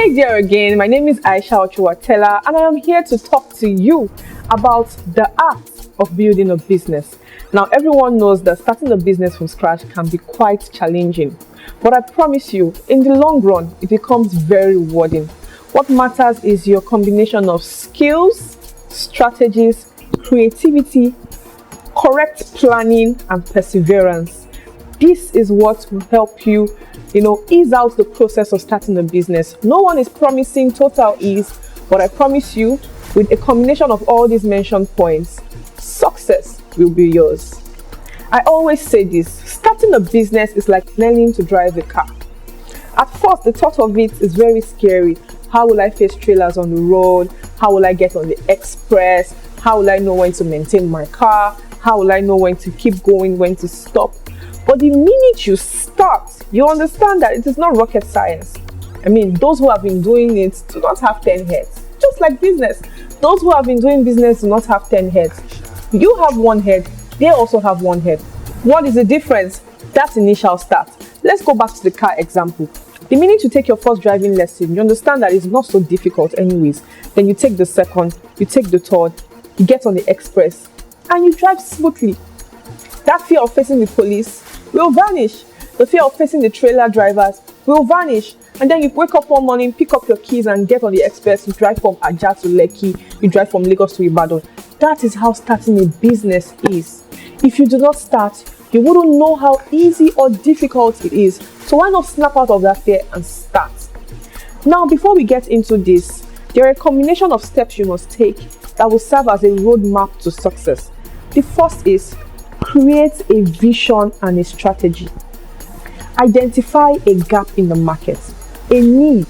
Hey there again, my name is Aisha Ochuwatela and I am here to talk to you about the art of building a business. Now, everyone knows that starting a business from scratch can be quite challenging, but I promise you, in the long run, it becomes very rewarding. What matters is your combination of skills, strategies, creativity, correct planning, and perseverance. This is what will help you ease out the process of starting a business. No one is promising total ease, but I promise you, with a combination of all these mentioned points, success will be yours. I always say this, starting a business is like learning to drive a car. At first, the thought of it is very scary. How will I face trailers on the road? How will I get on the express? How will I know when to maintain my car? How will I know when to keep going, when to stop? But the minute you start, you understand that it is not rocket science. I mean, those who have been doing it do not have 10 heads. Just like business. Those who have been doing business do not have 10 heads. You have one head, they also have one head. What is the difference? That initial start. Let's go back to the car example. The minute you take your first driving lesson, you understand that it's not so difficult anyways. Then you take the second, you take the third, you get on the express, and you drive smoothly. That fear of facing the police will vanish. The fear of facing the trailer drivers will vanish. And then you wake up one morning, pick up your keys and get on the express. You drive from Ajah to Lekki. You drive from Lagos to Ibadan. That is how starting a business is. If you do not start, you wouldn't know how easy or difficult it is. So why not snap out of that fear and start? Now, before we get into this, there are a combination of steps you must take that will serve as a roadmap to success. The first is create a vision and a strategy. Identify a gap in the market, a need.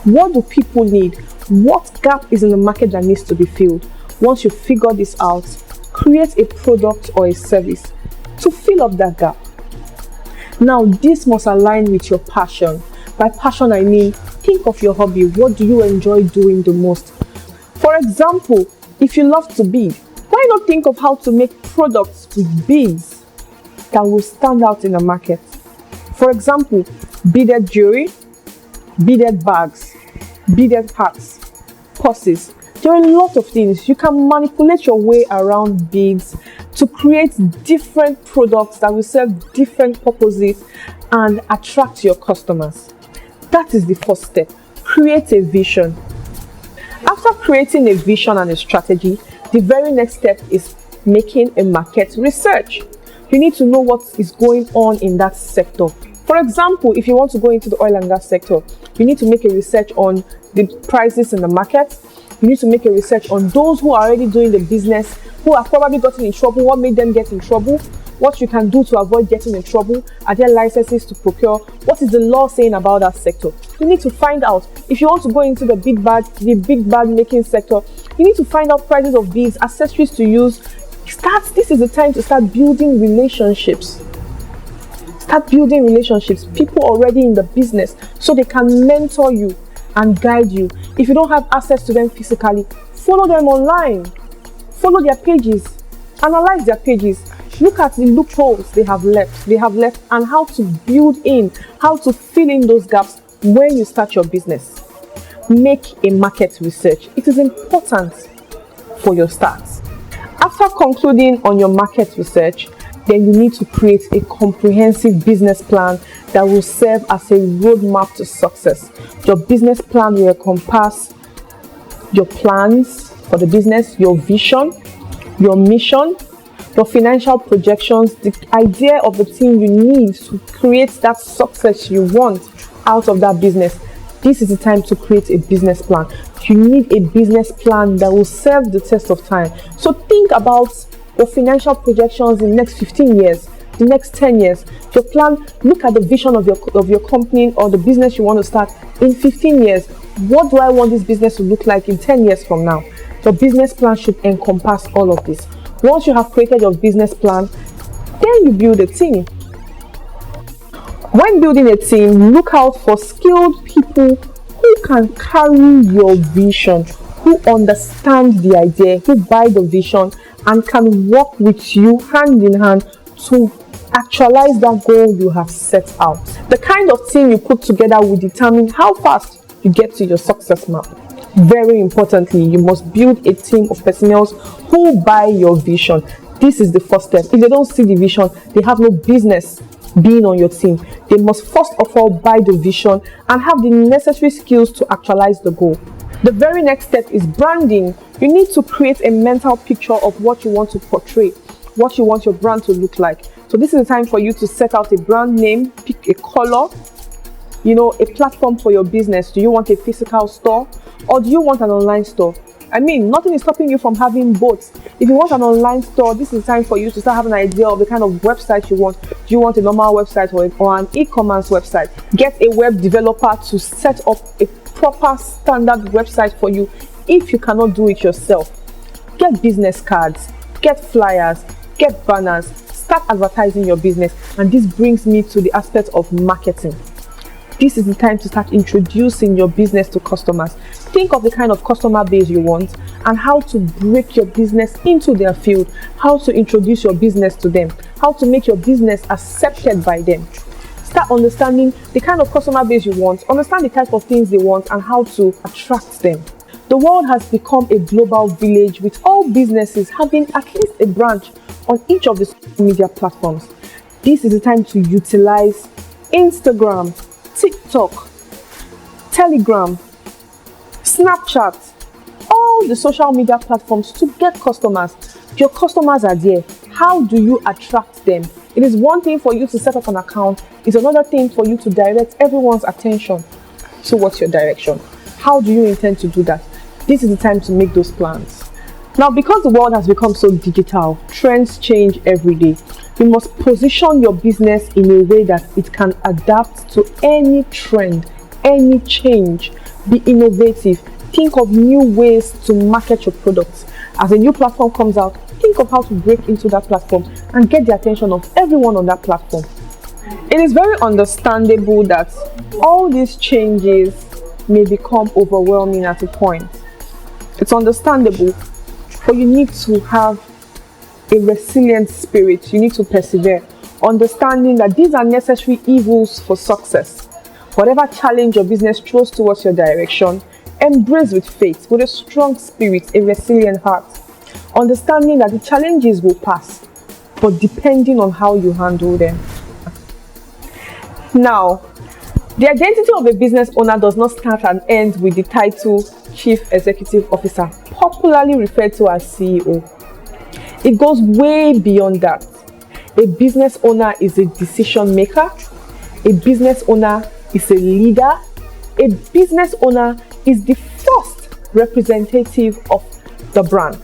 What do people need? What gap is in the market that needs to be filled? Once you figure this out, create a product or a service to fill up that gap. Now, this must align with your passion. By passion, I mean, think of your hobby. What do you enjoy doing the most? For example, if you love to bead, why not think of how to make products with beads that will stand out in the market? For example, beaded jewelry, beaded bags, beaded hats, purses. There are a lot of things. You can manipulate your way around beads to create different products that will serve different purposes and attract your customers. That is the first step. Create a vision. After creating a vision and a strategy, the very next step is making a market research. You need to know what is going on in that sector. For example, if you want to go into the oil and gas sector, you need to make a research on the prices in the market. You need to make a research on those who are already doing the business, who have probably gotten in trouble, what made them get in trouble, what you can do to avoid getting in trouble, are there licenses to procure, what is the law saying about that sector. You need to find out. If you want to go into the big bag making sector, you need to find out prices of beads, accessories to use. This is the time to start building relationships. Start building relationships, people already in the business, so they can mentor you and guide you. If you don't have access to them physically, follow them online. Follow their pages, analyze their pages, look at the loopholes they have left, and how to build in, how to fill in those gaps when you start your business. Make a market research. It is important for your start. After concluding on your market research, then you need to create a comprehensive business plan that will serve as a roadmap to success. Your business plan will encompass your plans for the business, your vision, your mission, your financial projections, the idea of the team you need to create that success you want out of that business. This is the time to create a business plan. You need a business plan that will serve the test of time. So think about your financial projections in the next 15 years, the next 10 years. Your plan, look at the vision of your company or the business you want to start in 15 years. What do I want this business to look like in 10 years from now? Your business plan should encompass all of this. Once you have created your business plan, then you build a team. When building a team, look out for skilled people who can carry your vision, who understand the idea, who buy the vision, and can work with you hand in hand to actualize that goal you have set out. The kind of team you put together will determine how fast you get to your success map. Very importantly, you must build a team of personnel who buy your vision. This is the first step. If they don't see the vision, they have no business being on your team. They must first of all buy the vision and have the necessary skills to actualize the goal. The very next step is branding. You need to create a mental picture of what you want to portray, what you want your brand to look like. So this is the time for you to set out a brand name, pick a color, a platform for your business. Do you want a physical store or do you want an online store? I mean, nothing is stopping you from having both. If you want an online store, this is the time for you to start having an idea of the kind of website you want. Do you want a normal website or an e-commerce website? Get a web developer to set up a proper standard website for you if you cannot do it yourself. Get business cards, get flyers, get banners, start advertising your business. And this brings me to the aspect of marketing. This is the time to start introducing your business to customers. Think of the kind of customer base you want and how to break your business into their field, how to introduce your business to them, how to make your business accepted by them. Start understanding the kind of customer base you want, understand the type of things they want and how to attract them. The world has become a global village with all businesses having at least a branch on each of the social media platforms. This is the time to utilize Instagram, TikTok, Telegram, Snapchat, all the social media platforms to get customers. Your customers are there. How do you attract them? It is one thing for you to set up an account. It's another thing for you to direct everyone's attention towards your direction. How do you intend to do that? This is the time to make those plans. Now, because the world has become so digital, trends change every day. You must position your business in a way that it can adapt to any trend, any change. Be innovative. Think of new ways to market your products. As a new platform comes out, think of how to break into that platform and get the attention of everyone on that platform. It is very understandable that all these changes may become overwhelming at a point. It's understandable, but you need to have a resilient spirit. You need to persevere, understanding that these are necessary evils for success. Whatever challenge your business throws towards your direction, embrace with faith, with a strong spirit, a resilient heart, understanding that the challenges will pass, but depending on how you handle them. Now, the identity of a business owner does not start and end with the title Chief Executive Officer, popularly referred to as CEO. It goes way beyond that. A business owner is a decision maker. A business owner is a leader. A business owner is the first representative of the brand.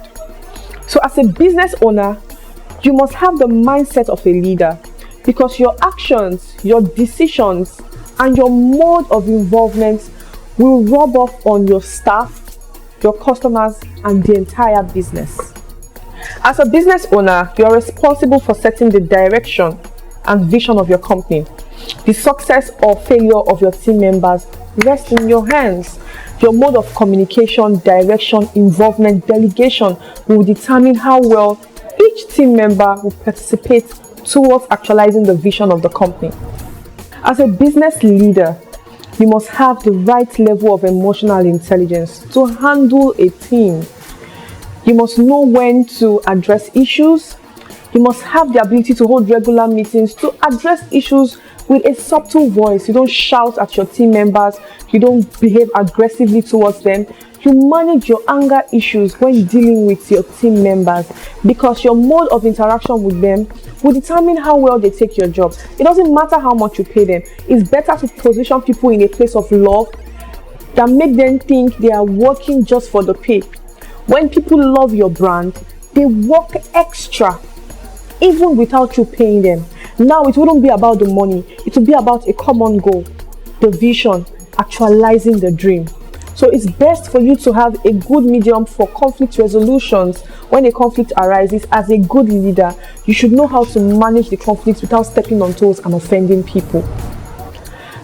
So as a business owner, you must have the mindset of a leader, because your actions, your decisions, and your mode of involvement will rub off on your staff, your customers, and the entire business. As a business owner, you are responsible for setting the direction and vision of your company. The success or failure of your team members rests in your hands. Your mode of communication, direction, involvement, delegation will determine how well each team member will participate towards actualizing the vision of the company. As a business leader, you must have the right level of emotional intelligence to handle a team. You must know when to address issues. You must have the ability to hold regular meetings to address issues with a subtle voice. You don't shout at your team members. You don't behave aggressively towards them. You manage your anger issues when dealing with your team members, because your mode of interaction with them will determine how well they take your job. It doesn't matter how much you pay them. It's better to position people in a place of love that make them think they are working just for the pay. When people love your brand, they work extra, even without you paying them. Now, it wouldn't be about the money. It would be about a common goal, the vision, actualizing the dream. So it's best for you to have a good medium for conflict resolutions. When a conflict arises, as a good leader, you should know how to manage the conflicts without stepping on toes and offending people.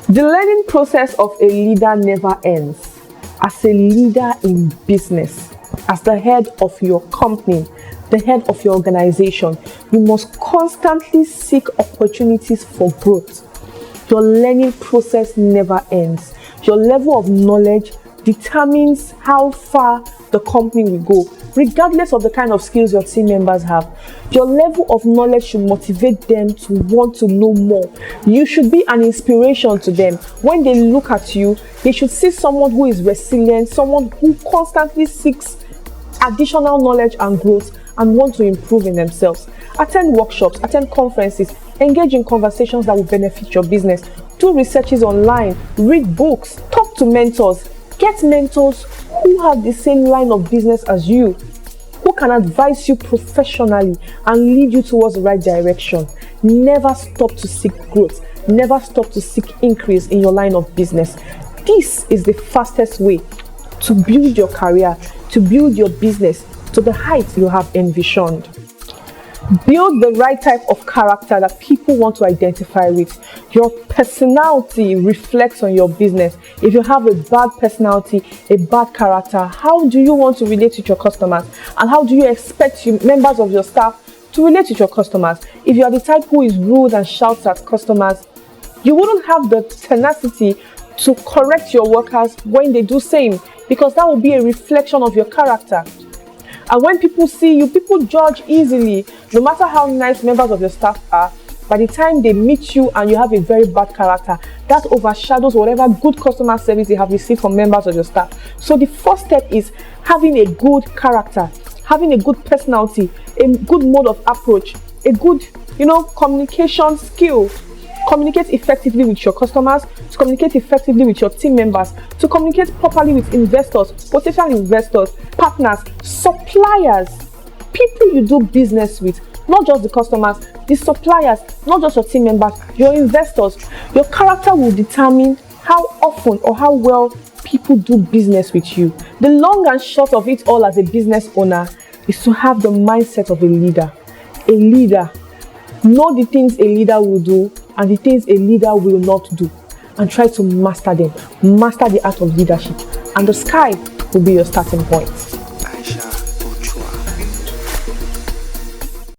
The learning process of a leader never ends. As a leader in business, as the head of your company, the head of your organization, you must constantly seek opportunities for growth. Your learning process never ends. Your level of knowledge determines how far the company will go, regardless of the kind of skills your team members have. Your level of knowledge should motivate them to want to know more. You should be an inspiration to them. When they look at you, they should see someone who is resilient, someone who constantly seeks additional knowledge and growth and want to improve in themselves. Attend workshops, attend conferences, engage in conversations that will benefit your business. Do researches online, read books, talk to mentors. Get mentors who have the same line of business as you, who can advise you professionally and lead you towards the right direction. Never stop to seek growth. Never stop to seek increase in your line of business. This is the fastest way to build your career, to build your business to the heights you have envisioned. Build the right type of character that people want to identify with. Your personality reflects on your business. If you have a bad personality, a bad character, how do you want to relate with your customers? And how do you expect members of your staff to relate with your customers? If you are the type who is rude and shouts at customers, you wouldn't have the tenacity to correct your workers when they do same, because that will be a reflection of your character. And when people see you, people judge easily. No matter how nice members of your staff are, by the time they meet you and you have a very bad character, that overshadows whatever good customer service you have received from members of your staff. So the first step is having a good character, having a good personality, a good mode of approach, a good, communication skill. Communicate effectively with your customers, to communicate effectively with your team members, to communicate properly with investors, potential investors, partners, suppliers, people you do business with, not just the customers, the suppliers, not just your team members, your investors. Your character will determine how often or how well people do business with you. The long and short of it all as a business owner is to have the mindset of a leader. A leader. Know the things a leader will do and the things a leader will not do, and try to master them. Master the art of leadership, and the sky will be your starting point.